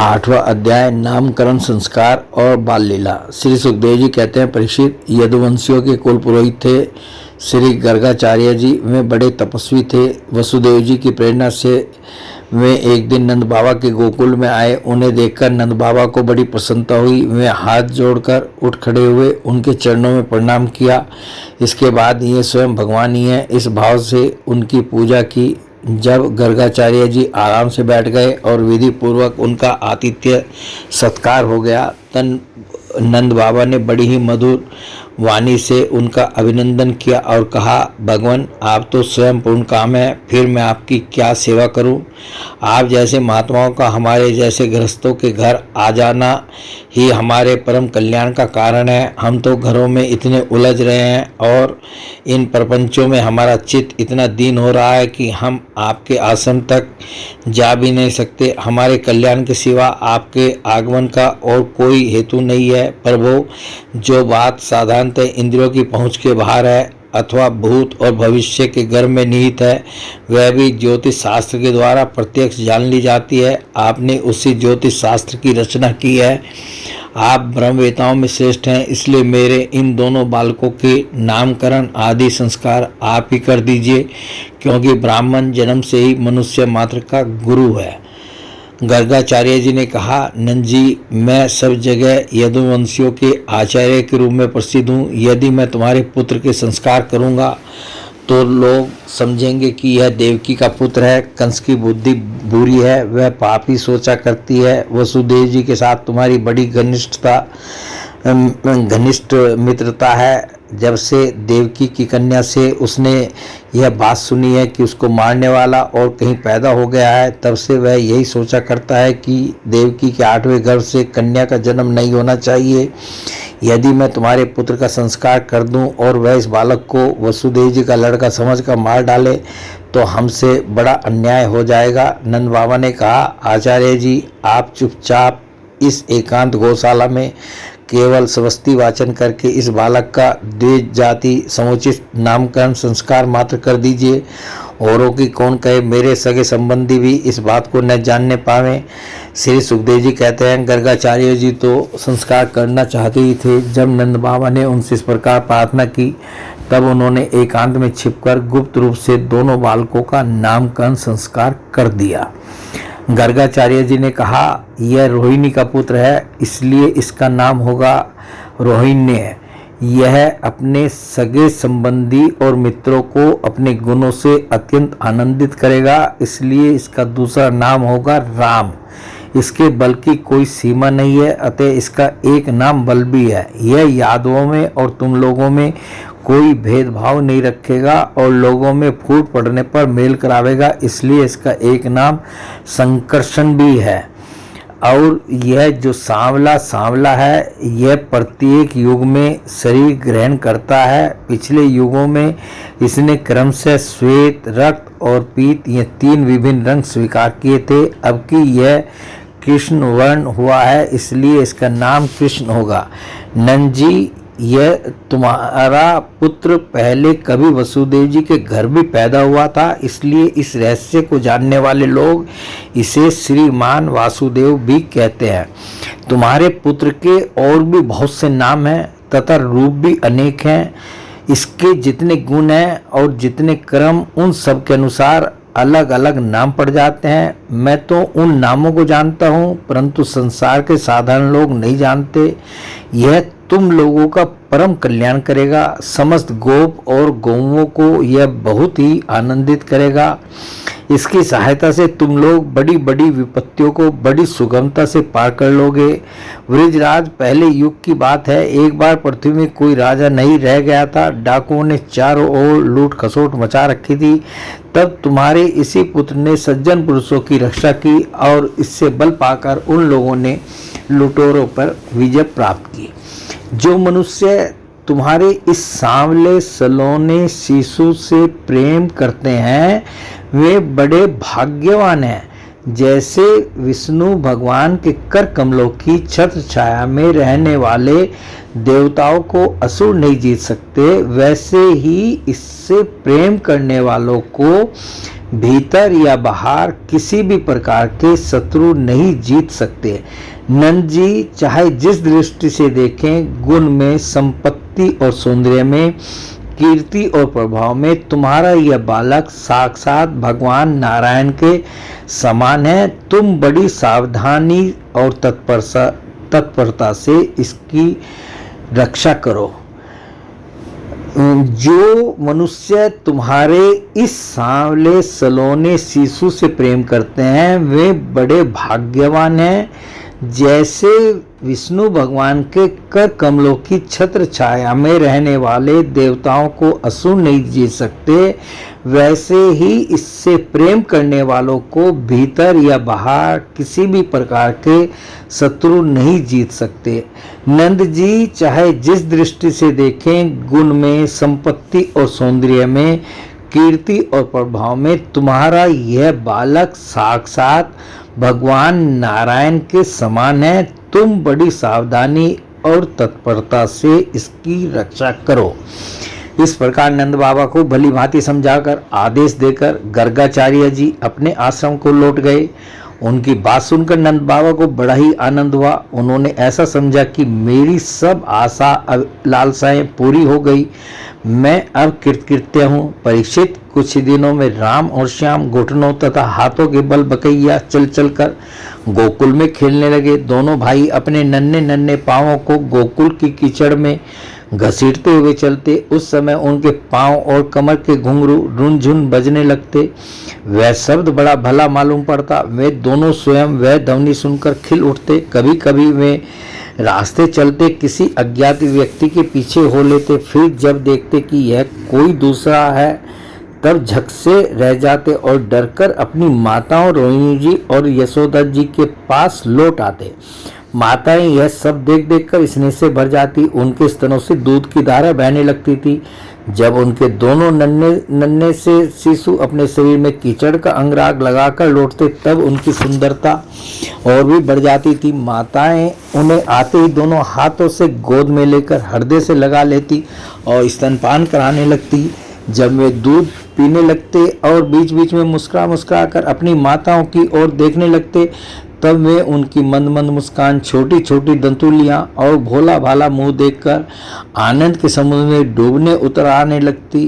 8वां अध्याय नामकरण संस्कार और बाल लीला। श्री सुखदेव जी कहते हैं, परीक्षित, यदुवंशियों के कुल पुरोहित थे श्री गर्गाचार्य जी। वे बड़े तपस्वी थे। वसुदेव जी की प्रेरणा से वे एक दिन नंद बाबा के गोकुल में आए। उन्हें देखकर नंद बाबा को बड़ी प्रसन्नता हुई। वे हाथ जोड़कर उठ खड़े हुए, उनके चरणों में प्रणाम किया। इसके बाद ये स्वयं भगवान ही हैं, इस भाव से उनकी पूजा की। जब गर्गाचार्य जी आराम से बैठ गए और विधि पूर्वक उनका आतिथ्य सत्कार हो गया, तब नंद बाबा ने बड़ी ही मधुर वाणी से उनका अभिनंदन किया और कहा, भगवान, आप तो स्वयं पूर्ण काम है, फिर मैं आपकी क्या सेवा करूं? आप जैसे महात्माओं का हमारे जैसे गृहस्थों के घर आ जाना ही हमारे परम कल्याण का कारण है। हम तो घरों में इतने उलझ रहे हैं और इन प्रपंचों में हमारा चित्त इतना दीन हो रहा है कि हम आपके आश्रम तक जा भी नहीं सकते। हमारे कल्याण के सिवा आपके आगमन का और कोई हेतु नहीं है। प्रभु, जो बात साधारणतः इंद्रियों की पहुंच के बाहर है अथवा भूत और भविष्य के गर्भ में निहित है, वह भी ज्योतिष शास्त्र के द्वारा प्रत्यक्ष जान ली जाती है। आपने उसी ज्योतिष शास्त्र की रचना की है। आप ब्रह्मवेताओं में श्रेष्ठ हैं, इसलिए मेरे इन दोनों बालकों के नामकरण आदि संस्कार आप ही कर दीजिए, क्योंकि ब्राह्मण जन्म से ही मनुष्य मात्र का गुरु है। गर्गाचार्य जी ने कहा, नंद जी, मैं सब जगह यदुवंशियों के आचार्य के रूप में प्रसिद्ध हूँ। यदि मैं तुम्हारे पुत्र के संस्कार करूँगा तो लोग समझेंगे कि यह देवकी का पुत्र है। कंस की बुद्धि बुरी है, वह पापी सोचा करती है। वसुदेव जी के साथ तुम्हारी बड़ी घनिष्ठ मित्रता है। जब से देवकी की कन्या से उसने यह बात सुनी है कि उसको मारने वाला और कहीं पैदा हो गया है, तब से वह यही सोचा करता है कि देवकी के 8वें गर्भ से कन्या का जन्म नहीं होना चाहिए। यदि मैं तुम्हारे पुत्र का संस्कार कर दूं और वह इस बालक को वसुदेव जी का लड़का समझकर मार डाले तो हमसे बड़ा अन्याय हो जाएगा। नंद बाबा ने कहा, आचार्य जी, आप चुपचाप इस एकांत गौशाला में केवल स्वस्ति वाचन करके इस बालक का द्विज जाति समुचित नामकरण संस्कार मात्र कर दीजिए। औरों की कौन कहे, मेरे सगे संबंधी भी इस बात को न जानने पावे। श्री सुखदेव जी कहते हैं, गर्गाचार्य जी तो संस्कार करना चाहते ही थे। जब नंद बाबा ने उनसे इस प्रकार प्रार्थना की, तब उन्होंने एकांत में छिपकर गुप्त रूप से दोनों बालकों का नामकरण संस्कार कर दिया। गर्गाचार्य जी ने कहा, यह रोहिणी का पुत्र है, इसलिए इसका नाम होगा रोहिण्य। यह अपने सगे संबंधी और मित्रों को अपने गुणों से अत्यंत आनंदित करेगा, इसलिए इसका दूसरा नाम होगा राम। इसके बल की कोई सीमा नहीं है, अतः इसका एक नाम बल भी है। यह यादवों में और तुम लोगों में कोई भेदभाव नहीं रखेगा और लोगों में फूट पड़ने पर मेल करावेगा, इसलिए इसका एक नाम संकर्षण भी है। और यह जो सांवला है, यह प्रत्येक युग में शरीर ग्रहण करता है। पिछले युगों में इसने क्रमशः श्वेत, रक्त और पीत, ये 3 विभिन्न रंग स्वीकार किए थे। अब कि यह कृष्ण वर्ण हुआ है, इसलिए इसका नाम कृष्ण होगा। नंद जी, यह तुम्हारा पुत्र पहले कभी वसुदेव जी के घर भी पैदा हुआ था, इसलिए इस रहस्य को जानने वाले लोग इसे श्रीमान वासुदेव भी कहते हैं। तुम्हारे पुत्र के और भी बहुत से नाम हैं तथा रूप भी अनेक हैं। इसके जितने गुण हैं और जितने कर्म, उन सब के अनुसार अलग अलग नाम पड़ जाते हैं। मैं तो उन नामों को जानता हूँ, परंतु संसार के साधारण लोग नहीं जानते। यह तुम लोगों का परम कल्याण करेगा। समस्त गोप और गौओं को यह बहुत ही आनंदित करेगा। इसकी सहायता से तुम लोग बड़ी बड़ी विपत्तियों को बड़ी सुगमता से पार कर लोगे। वृजराज, पहले युग की बात है, एक बार पृथ्वी में कोई राजा नहीं रह गया था। डाकुओं ने चारों ओर लूट खसोट मचा रखी थी। तब तुम्हारे इसी पुत्र ने सज्जन पुरुषों की रक्षा की और इससे बल पाकर उन लोगों ने लुटेरों पर विजय प्राप्त की। जो मनुष्य तुम्हारे इस सांवले सलोने शिशु से प्रेम करते हैं, वे बड़े भाग्यवान हैं। जैसे विष्णु भगवान के कर कमलों की छत्र छाया में रहने वाले देवताओं को असुर नहीं जीत सकते, वैसे ही इससे प्रेम करने वालों को भीतर या बाहर किसी भी प्रकार के शत्रु नहीं जीत सकते। नंद जी चाहे जिस दृष्टि से देखें, गुण में, संपत्ति और सौंदर्य में, कीर्ति और प्रभाव में तुम्हारा यह बालक साक्षात भगवान नारायण के समान है। तुम बड़ी सावधानी और तत्परता से इसकी रक्षा करो। जो मनुष्य तुम्हारे इस सांवले सलोने शिशु से प्रेम करते हैं वे बड़े भाग्यवान हैं। जैसे विष्णु भगवान के कर कमलों की छत्र छाया में रहने वाले देवताओं को असुर नहीं जीत सकते, वैसे ही इससे प्रेम करने वालों को भीतर या बाहर किसी भी प्रकार के शत्रु नहीं जीत सकते। नंद जी चाहे जिस दृष्टि से देखें, गुण में, संपत्ति और सौंदर्य में, कीर्ति और प्रभाव में तुम्हारा यह बालक साक्षात भगवान नारायण के समान है। तुम बड़ी सावधानी और तत्परता से इसकी रक्षा करो। इस प्रकार नंद बाबा को भली भांति समझाकर आदेश देकर गर्गाचार्य जी अपने आश्रम को लौट गए। उनकी बात सुनकर नंद बाबा को बड़ा ही आनंद हुआ। उन्होंने ऐसा समझा कि मेरी सब आशा लालसाएं पूरी हो गई, मैं अब कृतकृत्य हूँ। परीक्षित, कुछ ही दिनों में राम और श्याम घुटनों तथा हाथों के बल बकैया चल चल कर गोकुल में खेलने लगे। दोनों भाई अपने नन्हे नन्हे पांवों को गोकुल की कीचड़ में घसीटते हुए चलते। उस समय उनके पांव और कमर के घुंघरू रुनझुन बजने लगते। वह शब्द बड़ा भला मालूम पड़ता। वे दोनों स्वयं वह ध्वनि सुनकर खिल उठते। कभी कभी वे रास्ते चलते किसी अज्ञात व्यक्ति के पीछे हो लेते, फिर जब देखते कि यह कोई दूसरा है तब झक से रह जाते और डरकर अपनी माताओं रोहिणी जी और यशोदा जी के पास लौट आते। माताएं यह सब देख देख कर स्नेह से भर जाती। उनके स्तनों से दूध की धारा बहने लगती थी। जब उनके दोनों नन्हे से शिशु अपने शरीर में कीचड़ का अंगराग लगाकर लौटते तब उनकी सुंदरता और भी बढ़ जाती थी। माताएं उन्हें आते ही दोनों हाथों से गोद में लेकर हृदय से लगा लेती और स्तनपान कराने लगती। जब वे दूध पीने लगते और बीच बीच में मुस्कुरा कर अपनी माताओं की ओर देखने लगते तब वे उनकी मंद मंद मुस्कान, छोटी छोटी दंतुलियां और भोला भाला मुंह देखकर आनंद के समुद्र में डूबने उतर आने लगती।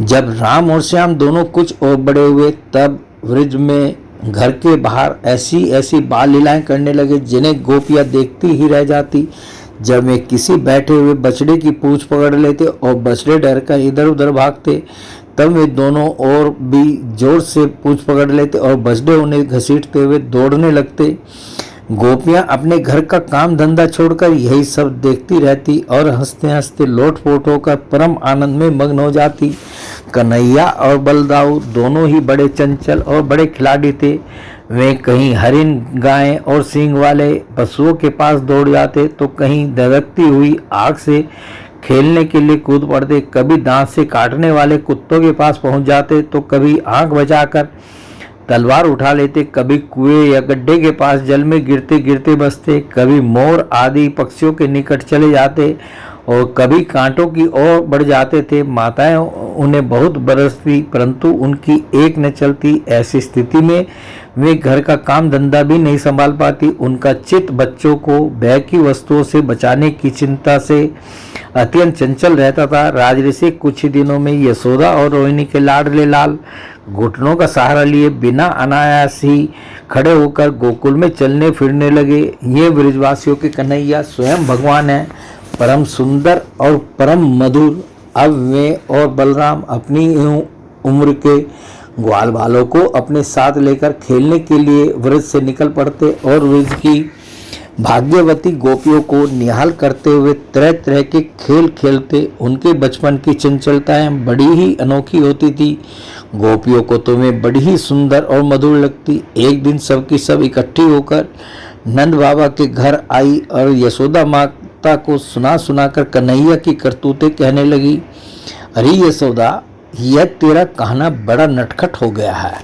जब राम और श्याम दोनों कुछ और बड़े हुए तब व्रज में घर के बाहर ऐसी ऐसी बाल लीलाएं करने लगे जिन्हें गोपियां देखती ही रह जाती। जब वे किसी बैठे हुए बछड़े की पूंछ पकड़ लेते और बछड़े डर कर इधर उधर भागते तब वे दोनों और भी जोर से पूंछ पकड़ लेते और बछड़े उन्हें घसीटते हुए दौड़ने लगते। गोपियां अपने घर का काम धंधा छोड़कर यही सब देखती रहती और हंसते हंसते लोटपोट होकर परम आनंद में मग्न हो जाती। कन्हैया और बलदाऊ दोनों ही बड़े चंचल और बड़े खिलाड़ी थे। वे कहीं हरिन, गाय और सींग वाले पशुओं के पास दौड़ जाते तो कहीं दरकती हुई आग से खेलने के लिए कूद पड़ते। कभी दांत से काटने वाले कुत्तों के पास पहुंच जाते तो कभी आंख बचाकर तलवार उठा लेते। कभी कुएं या गड्ढे के पास जल में गिरते गिरते बचते। कभी मोर आदि पक्षियों के निकट चले जाते और कभी कांटों की ओर बढ़ जाते थे। माताएं उन्हें बहुत बरसती परंतु उनकी एक न चलती। ऐसी स्थिति में वे घर का काम धंधा भी नहीं संभाल पाती। उनका चित्त बच्चों को भय की वस्तुओं से बचाने की चिंता से अत्यंत चंचल रहता था। राजऋषि कुछ ही दिनों में यशोदा और रोहिणी के लाडले लाल घुटनों का सहारा लिए बिना अनायास ही खड़े होकर गोकुल में चलने फिरने लगे। ये ब्रजवासियों के कन्हैया स्वयं भगवान है, परम सुंदर और परम मधुर। अब वे और बलराम अपनी उम्र के ग्वाल बालों को अपने साथ लेकर खेलने के लिए व्रज से निकल पड़ते और व्रज की भाग्यवती गोपियों को निहाल करते हुए तरह तरह के खेल खेलते। उनके बचपन की चंचलताएं बड़ी ही अनोखी होती थी। गोपियों को तो वे बड़ी ही सुंदर और मधुर लगती। एक दिन सबकी सब इकट्ठी होकर नंद बाबा के घर आई और यशोदा माता को सुना सुनाकर कन्हैया की करतूतें कहने लगी। अरे यशोदा, यह तेरा कहना बड़ा नटखट हो गया है।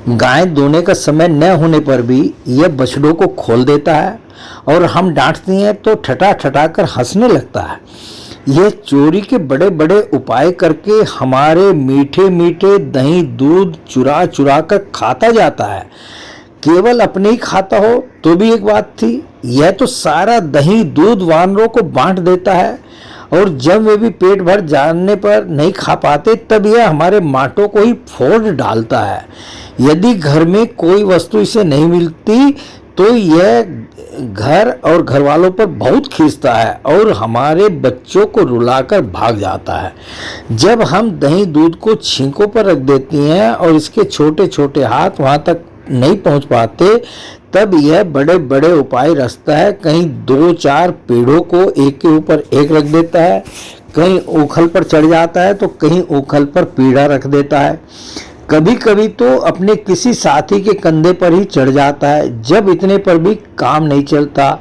गाय दोने का समय न होने पर भी यह बछड़ों को खोल देता है और हम डांटते हैं तो ठटा ठटा कर हंसने लगता है। यह चोरी के बड़े बड़े उपाय करके हमारे मीठे मीठे दही दूध चुरा चुरा कर खाता जाता है। केवल अपने ही खाता हो तो भी एक बात थी, यह तो सारा दही दूध वानरों को बांट देता है, और जब वे भी पेट भर जाने पर नहीं खा पाते तब यह हमारे माटों को ही फोड़ डालता है। यदि घर में कोई वस्तु इसे नहीं मिलती तो यह घर और घर वालों पर बहुत खींचता है और हमारे बच्चों को रुलाकर भाग जाता है। जब हम दही दूध को छींकों पर रख देती हैं और इसके छोटे छोटे हाथ वहां तक नहीं पहुंच पाते, तब यह बड़े बड़े उपाय रचता है। कहीं 2-4 पेड़ों को एक के ऊपर एक रख देता है, कहीं उखल पर चढ़ जाता है तो कहीं उखल पर पीढ़ा रख देता है, कभी कभी तो अपने किसी साथी के कंधे पर ही चढ़ जाता है। जब इतने पर भी काम नहीं चलता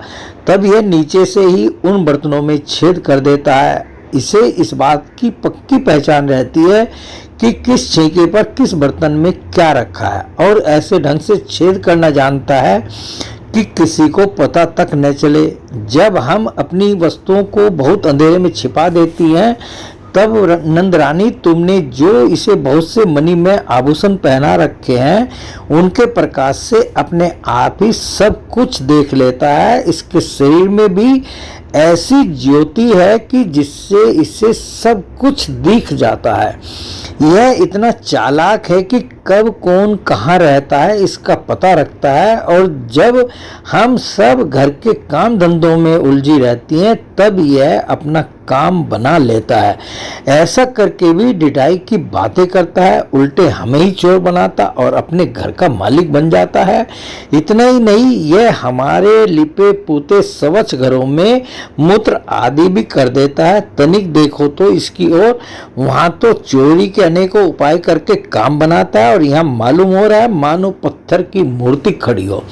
तब यह नीचे से ही उन बर्तनों में छेद कर देता है। इसे इस बात की पक्की पहचान रहती है कि किस छींके पर किस बर्तन में क्या रखा है, और ऐसे ढंग से छेद करना जानता है कि किसी को पता तक न चले। जब हम अपनी वस्तुओं को बहुत अंधेरे में छिपा देती हैं तब नंदरानी, तुमने जो इसे बहुत से मणि में आभूषण पहना रखे हैं उनके प्रकाश से अपने आप ही सब कुछ देख लेता है। इसके शरीर में भी ऐसी ज्योति है कि जिससे इसे सब कुछ दिख जाता है। यह इतना चालाक है कि कब कौन कहाँ रहता है इसका पता रखता है, और जब हम सब घर के काम धंधों में उलझी रहती हैं तब यह अपना काम बना लेता है। ऐसा करके भी डिडाई की बातें करता है, उल्टे हमें ही चोर बनाता और अपने घर का मालिक बन जाता है। इतना ही नहीं, यह हमारे लिपे पुते स्वच्छ घरों में मूत्र आदि भी कर देता है। तनिक देखो तो इसकी ओर, वहां तो चोरी के अनेकों उपाय करके काम बनाता है और यहाँ मालूम हो रहा है मानो पत्थर की मूर्ति खड़ी हो।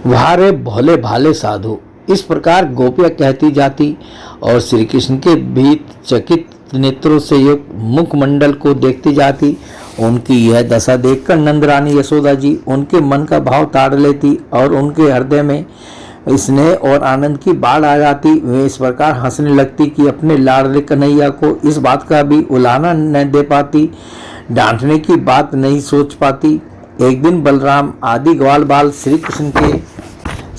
वाह रे भोले भाले साधु। इस प्रकार गोपियां कहती जाती और श्री कृष्ण के भीत चकित नेत्रों से युक्त मुखमंडल को देखती जाती। उनकी यह दशा देखकर नंदरानी यशोदा जी उनके मन का भाव ताड़ लेती और उनके हृदय में स्नेह और आनंद की बाढ़ आ जाती। वे इस प्रकार हंसने लगती कि अपने लाडले कन्हैया को इस बात का भी उलाहना न दे पाती, डांटने की बात नहीं सोच पाती। एक दिन बलराम आदि ग्वाल बाल श्री कृष्ण के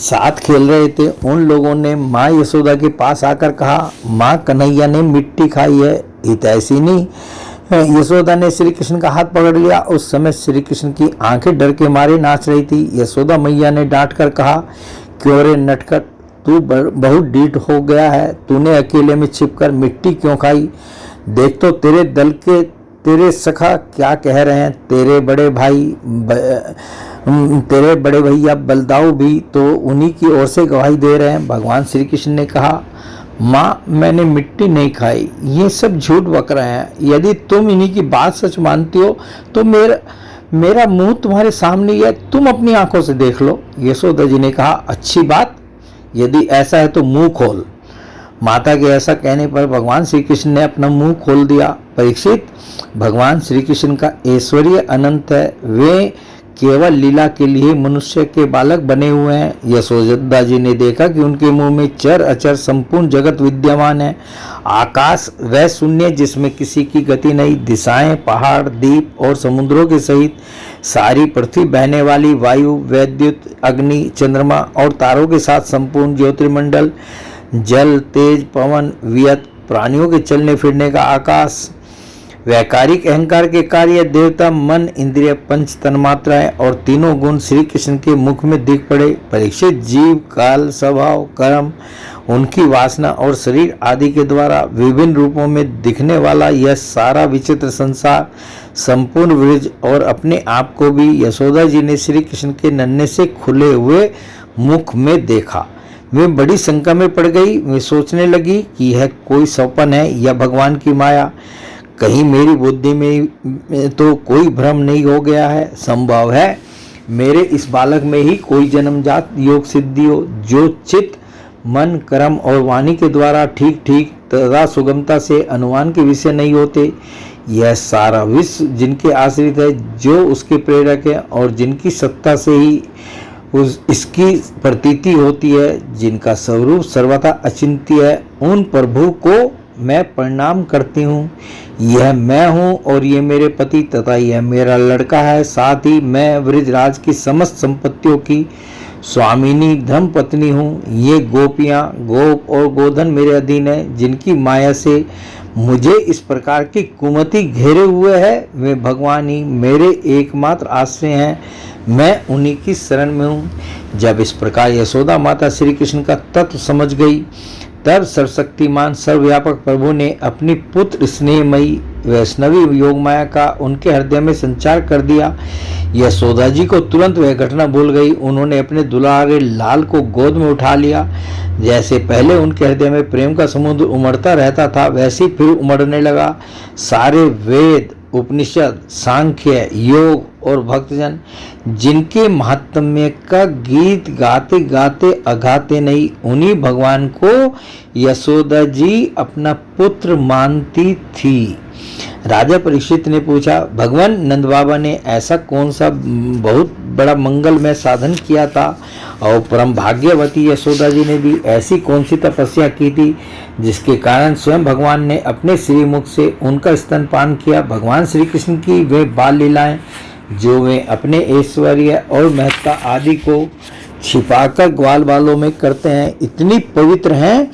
साथ खेल रहे थे। उन लोगों ने माँ यशोदा के पास आकर कहा, माँ कन्हैया ने मिट्टी खाई है, इत ऐसी नहीं। यशोदा ने श्री कृष्ण का हाथ पकड़ लिया। उस समय श्री कृष्ण की आंखें डर के मारे नाच रही थी। यशोदा मैया ने डांट कर कहा, क्यों रे नटखट, तू बहुत डीठ हो गया है, तूने अकेले में छिपकर मिट्टी क्यों खाई? देख तो तेरे दल के तेरे सखा क्या कह रहे हैं, तेरे बड़े भैया बलदाऊ भी तो उन्हीं की ओर से गवाही दे रहे हैं। भगवान श्री कृष्ण ने कहा, माँ मैंने मिट्टी नहीं खाई, ये सब झूठ बक रहे हैं। यदि तुम इन्हीं की बात सच मानती हो तो मेरा मुंह तुम्हारे सामने है, तुम अपनी आंखों से देख लो। यशोदा जी ने कहा, अच्छी बात, यदि ऐसा है तो मुंह खोल। माता के ऐसा कहने पर भगवान श्री कृष्ण ने अपना मुंह खोल दिया। परीक्षित, भगवान श्री कृष्ण का ऐश्वर्य अनंत है, वे केवल लीला के लिए मनुष्य के बालक बने हुए हैं। यशोदा जी ने देखा कि उनके मुंह में चर अचर संपूर्ण जगत विद्यमान है। आकाश वह शून्य जिसमें किसी की गति नहीं, दिशाएं, पहाड़, द्वीप और समुद्रों के सहित सारी पृथ्वी, बहने वाली वायु, वैद्युत, अग्नि, चंद्रमा और तारों के साथ संपूर्ण ज्योतिर्मंडल, जल, तेज, पवन, वियत, प्राणियों के चलने फिरने का आकाश, वैकारिक अहंकार के कार्य, देवता, मन, इंद्रिय, पंच तन्मात्राएं और तीनों गुण श्री कृष्ण के मुख में दिख पड़े। परीक्षित, जीव, काल, स्वभाव, कर्म, उनकी वासना और शरीर आदि के द्वारा विभिन्न रूपों में दिखने वाला यह सारा विचित्र संसार, संपूर्ण ब्रज और अपने आप को भी यशोदा जी ने श्री कृष्ण के नन्हे से खुले हुए मुख में देखा। वे बड़ी शंका में पड़ गई। वे सोचने लगी कि यह कोई सपन है या भगवान की माया। कहीं मेरी बुद्धि में तो कोई भ्रम नहीं हो गया है। संभव है मेरे इस बालक में ही कोई जन्मजात योग सिद्धि हो, जो चित्त, मन, कर्म और वाणी के द्वारा ठीक ठीक तथा सुगमता से अनुमान के विषय नहीं होते। यह सारा विश्व जिनके आश्रित है, जो उसके प्रेरक है और जिनकी सत्ता से ही इसकी प्रतीति होती है, जिनका स्वरूप सर्वथा अचिंत्य है, उन प्रभु को मैं प्रणाम करती हूँ। यह मैं हूँ और ये मेरे पति तथा यह मेरा लड़का है। साथ ही मैं ब्रजराज की समस्त संपत्तियों की स्वामिनी धर्म पत्नी हूँ। ये गोपियाँ, गोप और गोधन मेरे अधीन है, जिनकी माया से मुझे इस प्रकार की कुमति घेरे हुए है। वे भगवान ही मेरे एकमात्र आश्रय हैं। मैं उन्हीं की शरण में हूँ। जब इस प्रकार यशोदा माता श्री कृष्ण का तत्व समझ गई, तब सर्वशक्तिमान सर्वव्यापक प्रभु ने अपनी पुत्र स्नेहमयी वैष्णवी योगमाया का उनके हृदय में संचार कर दिया। यशोदा जी को तुरंत वह घटना भूल गई। उन्होंने अपने दुलारे लाल को गोद में उठा लिया। जैसे पहले उनके हृदय में प्रेम का समुद्र उमड़ता रहता था, वैसे फिर उमड़ने लगा। सारे वेद, उपनिषद, सांख्य, योग और भक्तजन जिनके महात्म्य का गीत गाते गाते अगाते नहीं, उन्हीं भगवान को यशोदा जी अपना पुत्र मानती थी। राजा परीक्षित ने पूछा, भगवान नंद बाबा ने ऐसा कौन सा बहुत बड़ा मंगलमय साधन किया था और परम भाग्यवती यशोदा जी ने भी ऐसी कौन सी तपस्या की थी जिसके कारण स्वयं भगवान ने अपने श्रीमुख से उनका स्तनपान किया। भगवान श्री कृष्ण की वे बाल लीलाएं जो वे अपने ऐश्वर्य और महत्ता आदि को छिपाकर ग्वाल बालों में करते हैं, इतनी पवित्र हैं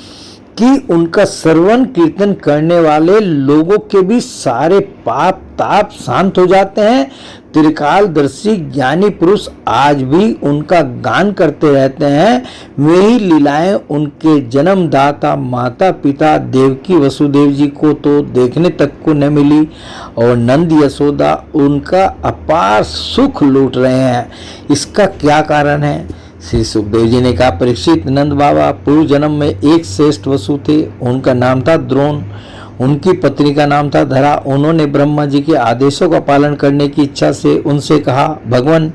कि उनका श्रवण कीर्तन करने वाले लोगों के भी सारे पाप ताप शांत हो जाते हैं। त्रिकालदर्शी ज्ञानी पुरुष आज भी उनका गान करते रहते हैं। वे ही लीलाएं उनके जन्मदाता माता पिता देवकी वसुदेव जी को तो देखने तक को न मिली और नंद यशोदा उनका अपार सुख लूट रहे हैं। इसका क्या कारण है? श्री सुखदेव जी ने कहा, परीक्षित, नंद बाबा पूर्व जन्म में एक श्रेष्ठ वसु थे। उनका नाम था द्रोण, उनकी पत्नी का नाम था धरा। उन्होंने ब्रह्मा जी के आदेशों का पालन करने की इच्छा से उनसे कहा, भगवान,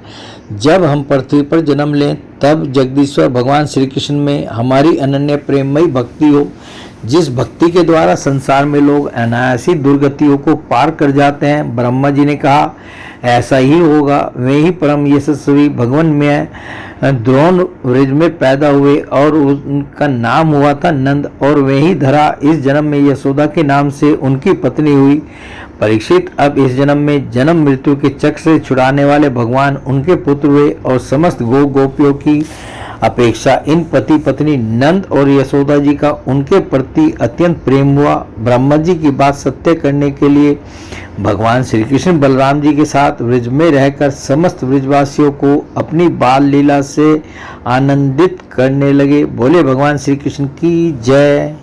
जब हम पृथ्वी पर जन्म लें तब जगदीश्वर भगवान श्री कृष्ण में हमारी अनन्य प्रेममयी भक्ति हो, जिस भक्ति के द्वारा संसार में लोग अनायासी दुर्गतियों को पार कर जाते हैं। ब्रह्मा जी ने कहा, ऐसा ही होगा। वे ही परम यशस्वी भगवान में द्रोण वृज में पैदा हुए और उनका नाम हुआ था नंद, और वे ही धरा इस जन्म में यशोदा के नाम से उनकी पत्नी हुई। परीक्षित, अब इस जन्म में जन्म मृत्यु के चक्र से छुड़ाने वाले भगवान उनके पुत्र हुए और समस्त गोपियों की अपेक्षा इन पति पत्नी नंद और यशोदा जी का उनके प्रति अत्यंत प्रेम हुआ। ब्रह्मा जी की बात सत्य करने के लिए भगवान श्री कृष्ण बलराम जी के साथ वृज में रहकर समस्त वृजवासियों को अपनी बाल लीला से आनंदित करने लगे। बोले भगवान श्री कृष्ण की जय।